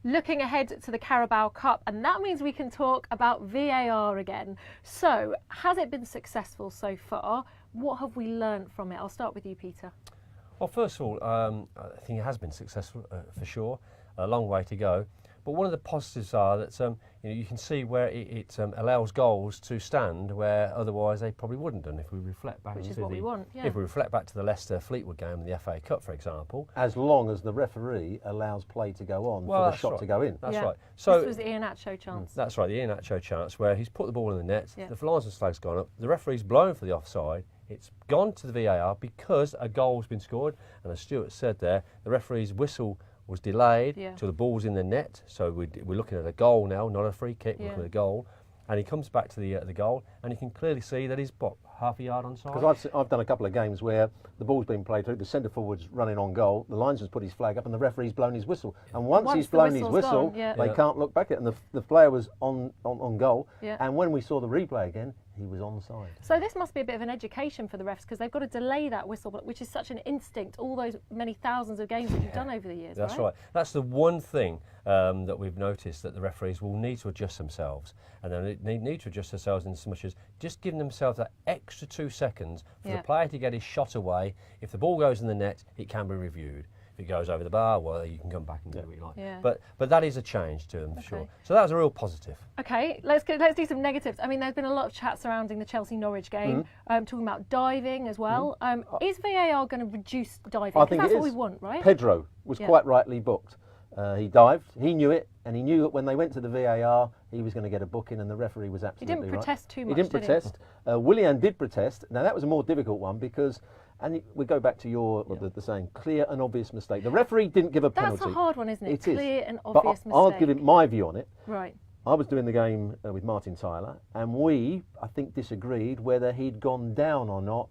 looking ahead to the Carabao Cup, and that means we can talk about VAR again. So, has it been successful so far? What have we learned from it? I'll start with you, Peter. Well, first of all, I think it has been successful for sure. A long way to go. But one of the positives are that you can see where it allows goals to stand where otherwise they probably wouldn't done. If we reflect back, Which is what we want, yeah. If we reflect back to the Leicester Fleetwood game in the FA Cup, for example, as long as the referee allows play to go on for the shot to go in. That's right. So this was the Iheanacho chance. That's right, the Iheanacho chance where he's put the ball in the net. Yeah. The linesman's flag's gone up. The referee's blown for the offside. It's gone to the VAR because a goal's been scored, and as Stuart said there, the referee's whistle was delayed till the ball's in the net. So we're looking at a goal now, not a free kick. We're looking at a goal, and he comes back to the goal, and you can clearly see that he's half a yard onside. Because I've done a couple of games where the ball's been played through, the centre forward's running on goal, the linesman's put his flag up, and the referee's blown his whistle. And once he's blown his whistle, they can't look back at it. And the player was on goal. Yeah. And when we saw the replay again, he was onside. So this must be a bit of an education for the refs, because they've got to delay that whistle, which is such an instinct. All those many thousands of games that you've done over the years. That's right. That's the one thing that we've noticed, that the referees will need to adjust themselves, and they need to adjust themselves in so much as just giving themselves that extra 2 seconds for the player to get his shot away. If the ball goes in the net, it can be reviewed. If it goes over the bar, well, you can come back and do what you like. Yeah. But that is a change to them, for sure. So that was a real positive. Okay, let's do some negatives. I mean, there's been a lot of chat surrounding the Chelsea-Norwich game, talking about diving as well. Is VAR going to reduce diving? I think that's it what is. We want, right? Pedro was quite rightly booked. He dived, he knew it, and he knew that when they went to the VAR, he was going to get a booking, and the referee was absolutely right. He didn't protest too much, He didn't protest. Willian did protest. Now, that was a more difficult one because, and we go back to your the saying, clear and obvious mistake. The referee didn't give a penalty. That's a hard one, isn't it? It clear is. and obvious mistake. I'll give it my view on it. Right. I was doing the game with Martin Tyler, and we, I think, disagreed whether he'd gone down or not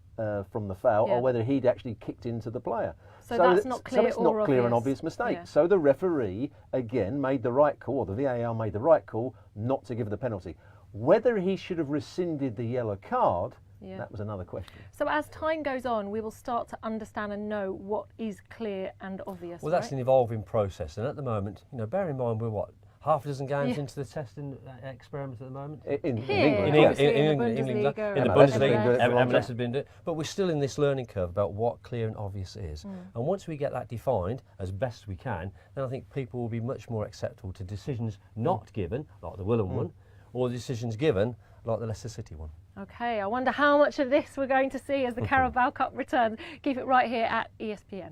from the foul, or whether he'd actually kicked into the player. So that's not clear, so it's not clear and obvious mistake. So the referee, again, made the right call, or the VAR made the right call, not to give the penalty. Whether he should have rescinded the yellow card, that was another question. So as time goes on, we will start to understand and know what is clear and obvious. Well, that's an evolving process, and at the moment, bear in mind, we're half a dozen games into the testing experiment at the moment. In England, in the Bundesliga, MLS has been doing it, but we're still in this learning curve about what clear and obvious is. And once we get that defined as best we can, then I think people will be much more acceptable to decisions not given, like the Willem one, or decisions given, like the Leicester City one. Okay, I wonder how much of this we're going to see as the Carabao Cup returns. Keep it right here at ESPN.